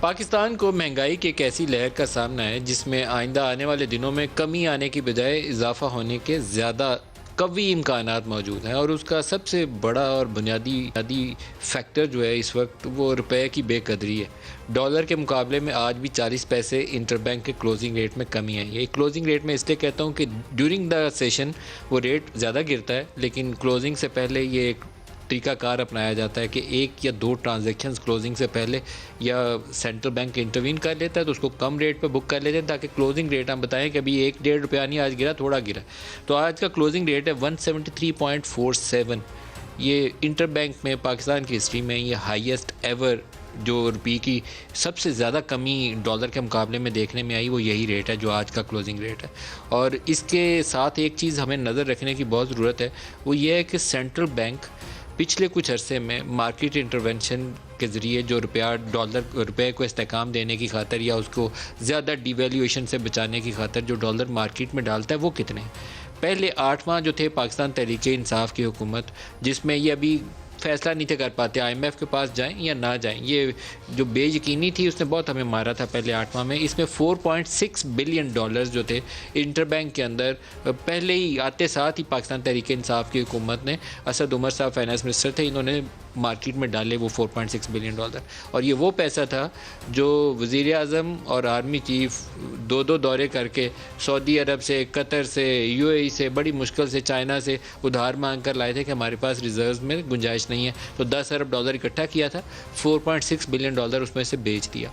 پاکستان کو مہنگائی کی ایک ایسی لہر کا سامنا ہے جس میں آئندہ آنے والے دنوں میں کمی آنے کی بجائے اضافہ ہونے کے زیادہ قوی امکانات موجود ہیں، اور اس کا سب سے بڑا اور بنیادی فیکٹر جو ہے اس وقت وہ روپے کی بے قدری ہے۔ ڈالر کے مقابلے میں آج بھی 40 پیسے انٹر بینک کے کلوزنگ ریٹ میں کمی آئی ہے۔ کلوزنگ ریٹ میں اس لیے کہتا ہوں کہ ڈیورنگ دا سیشن وہ ریٹ زیادہ گرتا ہے، لیکن کلوزنگ سے پہلے یہ ایک طریقہ کار اپنایا جاتا ہے کہ ایک یا دو ٹرانزیکشنز کلوزنگ سے پہلے یا سینٹرل بینک انٹروین کر لیتا ہے تو اس کو کم ریٹ پہ بک کر لیتے ہیں، تاکہ کلوزنگ ریٹ ہم بتائیں کہ ابھی 1-1.5 روپیہ نہیں آج گرا، تھوڑا گرا۔ تو آج کا کلوزنگ ریٹ ہے 173.47۔ یہ انٹر بینک میں پاکستان کی ہسٹری میں یہ ہائیسٹ ایور جو روپی کی سب سے زیادہ کمی ڈالر کے مقابلے میں دیکھنے میں آئی، وہ یہی ریٹ ہے جو آج کا کلوزنگ ریٹ ہے۔ اور اس کے ساتھ ایک چیز ہمیں نظر رکھنے کی بہت ضرورت ہے، وہ یہ ہے کہ سینٹرل بینک پچھلے کچھ عرصے میں مارکیٹ انٹرونشن کے ذریعے جو روپے کو استحکام دینے کی خاطر یا اس کو زیادہ ڈی ویلیویشن سے بچانے کی خاطر جو ڈالر مارکیٹ میں ڈالتا ہے وہ کتنے ہیں۔ پہلے 8 ماہ جو تھے پاکستان تحریک انصاف کی حکومت، جس میں یہ ابھی فیصلہ نہیں تھے کر پاتے آئی ایم ایف کے پاس جائیں یا نہ جائیں، یہ جو بے یقینی تھی اس نے بہت ہمیں مارا تھا پہلے 8 ماہ میں۔ اس میں 4.6 بلین ڈالرز جو تھے انٹر بینک کے اندر پہلے ہی آتے ساتھ ہی پاکستان تحریک انصاف کی حکومت نے، اسد عمر صاحب فائنانس منسٹر تھے، انہوں نے مارکیٹ میں ڈالے وہ 4.6 بلین ڈالر، اور یہ وہ پیسہ تھا جو وزیر اعظم اور آرمی چیف دو دورے کر کے سعودی عرب سے، قطر سے، یو اے ای سے بڑی مشکل سے، چائنا سے ادھار مانگ کر لائے تھے کہ ہمارے پاس ریزروز میں گنجائش نہیں ہے، تو 10 ارب ڈالر اکٹھا کیا تھا، 4.6 بلین ڈالر اس میں سے بیچ دیا۔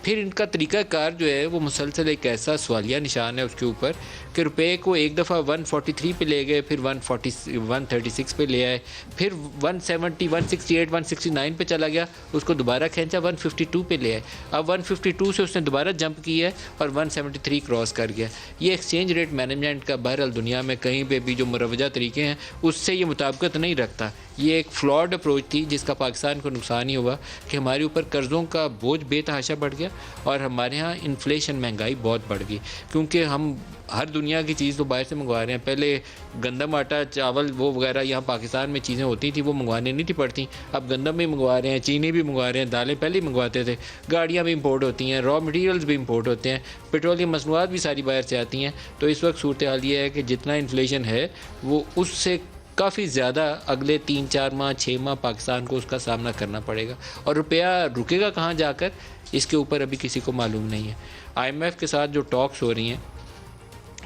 پھر ان کا طریقہ کار جو ہے وہ مسلسل ایک ایسا سوالیہ نشان ہے اس کے اوپر کہ روپے کو ایک دفعہ 143 پہ لے گئے، پھر 136 پہ لے آئے، پھر 170، 168، 169 پہ چلا گیا، اس کو دوبارہ کھینچا 152 پہ لے آئے، اب 152 سے اس نے دوبارہ جمپ کیا ہے اور 173 کراس کر گیا۔ یہ ایکسچینج ریٹ مینجمنٹ کا بہرحال دنیا میں کہیں پہ بھی جو مروجہ طریقے ہیں اس سے یہ مطابقت نہیں رکھتا۔ یہ ایک فلاڈ اپروچ تھی جس کا پاکستان کو نقصان ہی ہوا کہ ہمارے اوپر قرضوں کا بوجھ بے تحاشا بڑھ گیا اور ہمارے ہاں انفلیشن، مہنگائی بہت بڑھ گئی، کیونکہ ہم ہر دنیا کی چیز تو باہر سے منگوا رہے ہیں۔ پہلے گندم، آٹا، چاول وہ وغیرہ یہاں پاکستان میں چیزیں ہوتی تھیں وہ منگوانے نہیں تھی پڑتی، اب گندم بھی منگوا رہے ہیں، چینی بھی منگوا رہے ہیں، دالیں پہلے ہی منگواتے تھے، گاڑیاں بھی امپورٹ ہوتی ہیں، را مٹیریلز بھی امپورٹ ہوتے ہیں، پیٹرولیم مصنوعات بھی ساری باہر سے آتی ہیں۔ تو اس وقت صورتحال یہ ہے کہ جتنا انفلیشن ہے وہ اس سے کافی زیادہ اگلے 3-4 ماہ 6 ماہ پاکستان کو اس کا سامنا کرنا پڑے گا، اور روپیہ رکے گا کہاں جا کر اس کے اوپر ابھی کسی کو معلوم نہیں ہے۔ آئی ایم ایف کے ساتھ جو ٹاکس ہو رہی ہیں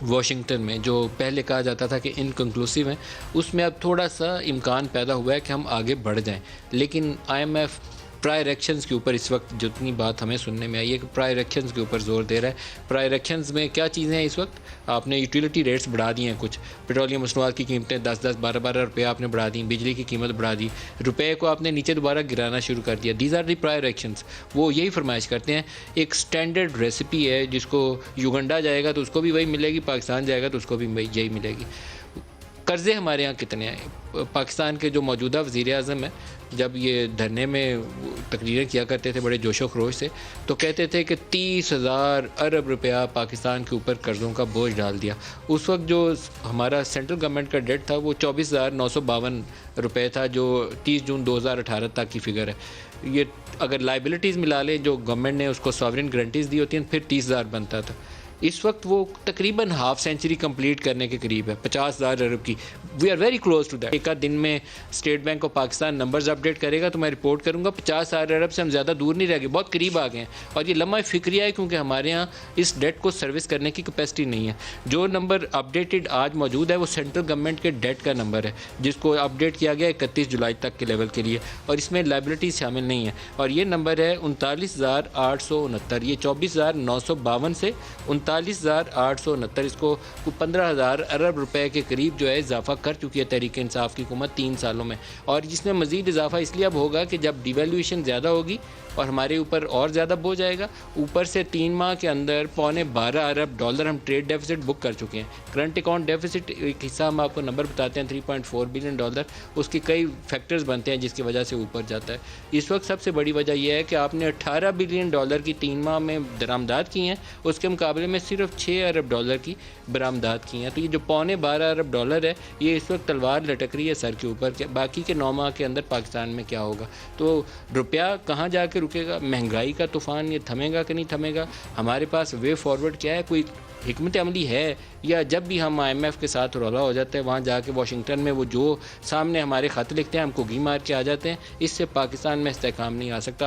واشنگٹن میں، جو پہلے کہا جاتا تھا کہ انکنکلوسیو ہیں، اس میں اب تھوڑا سا امکان پیدا ہوا ہے کہ ہم آگے بڑھ جائیں، لیکن I M F prior actions کے اوپر اس وقت جتنی بات ہمیں سننے میں آئی ہے کہ پرائر ایکشنز کے اوپر زور دے رہا ہے۔ پرائر ایکشنز میں کیا چیزیں ہیں اس وقت؟ آپ نے یوٹیلیٹی ریٹس بڑھا دی ہیں، کچھ پیٹرولیم مصنوعات کی قیمتیں 10-10، 12-12 روپے آپ نے بڑھا دی، بجلی کی قیمت بڑھا دی، روپے کو آپ نے نیچے دوبارہ گرانا شروع کر دیا۔ These are the prior actions. وہ یہی فرمائش کرتے ہیں، ایک سٹینڈرڈ ریسیپی ہے جس کو یوگنڈا جائے گا تو اس کو بھی وہی ملے گی، پاکستان جائے گا تو اس کو بھی یہی ملے گی۔ قرضے ہمارے ہاں کتنے ہیں؟ پاکستان کے جو موجودہ وزیر اعظم ہیں جب یہ دھرنے میں تقریریں کیا کرتے تھے بڑے جوش و خروش سے، تو کہتے تھے کہ 30,000 ارب روپیہ پاکستان کے اوپر قرضوں کا بوجھ ڈال دیا۔ اس وقت جو ہمارا سینٹرل گورنمنٹ کا ڈیٹ تھا وہ 24,952 روپے تھا، جو 30 جون 2018 تک کی فگر ہے۔ یہ اگر لائبلٹیز ملا لیں جو گورنمنٹ نے اس کو ساورن گارنٹیز دی ہوتی ہیں پھر 30,000 بنتا تھا۔ اس وقت وہ تقریباً ہاف سینچری کمپلیٹ کرنے کے قریب ہے، 50,000 ارب کی۔ We are very close to that. ایک آدھ دن میں State Bank of Pakistan numbers update کرے گا تو میں رپورٹ کروں گا 50,000 ارب سے ہم زیادہ دور نہیں رہ گئے، بہت قریب آ گئے ہیں، اور یہ لمحہ فکریہ ہے کیونکہ ہمارے ہاں اس ڈیٹ کو سروس کرنے کی کیپیسٹی نہیں ہے۔ جو نمبر اپڈیٹڈ آج موجود ہے وہ سینٹرل گورنمنٹ کے ڈیٹ کا نمبر ہے جس کو اپڈیٹ کیا گیا 31 جولائی تک کے لیول کے لیے، اور اس میں لائبلٹیز شامل نہیں ہیں، اور یہ نمبر ہے 39,869۔ یہ 24,952 سے 39,869، اس کو 15,000 ارب روپے کے قریب جو ہے اضافہ کر چکی ہے تحریک انصاف کی حکومت 3 سالوں میں، اور جس میں مزید اضافہ اس لیے اب ہوگا کہ جب ڈی ویلیویشن زیادہ ہوگی اور ہمارے اوپر اور زیادہ بوجھ آئے گا، اوپر سے 3 ماہ کے اندر 12.25 ارب ڈالر ہم ٹریڈ ڈیفیسٹ بک کر چکے ہیں۔ کرنٹ اکاؤنٹ ڈیفیسٹ ایک حصہ ہم آپ کو نمبر بتاتے ہیں 3.4 بلین ڈالر، اس کے کئی فیکٹرز بنتے ہیں جس کی وجہ سے اوپر جاتا ہے۔ اس وقت سب سے بڑی وجہ یہ ہے کہ آپ نے 18 بلین ڈالر کی 3 ماہ میں درآمدات کی ہیں، اس کے مقابلے میں صرف 6 ارب ڈالر کی برآمدات کی ہیں، تو یہ جو 12.25 ارب ڈالر ہے یہ اس وقت تلوار لٹک رہی ہے سر کے اوپر کہ باقی کے 9 ماہ کے اندر پاکستان میں کیا ہوگا۔ تو روپیہ کہاں جا کے رکے گا؟ مہنگائی کا طوفان یہ تھمے گا کہ نہیں تھمے گا؟ ہمارے پاس وے فارورڈ کیا ہے؟ کوئی حکمت عملی ہے؟ یا جب بھی ہم IMF کے ساتھ رولا ہو جاتا ہے وہاں جا کے واشنگٹن میں وہ جو سامنے ہمارے خط لکھتے ہیں ہم کو گھی مار کے آ جاتے ہیں، اس سے پاکستان میں استحکام نہیں آ سکتا۔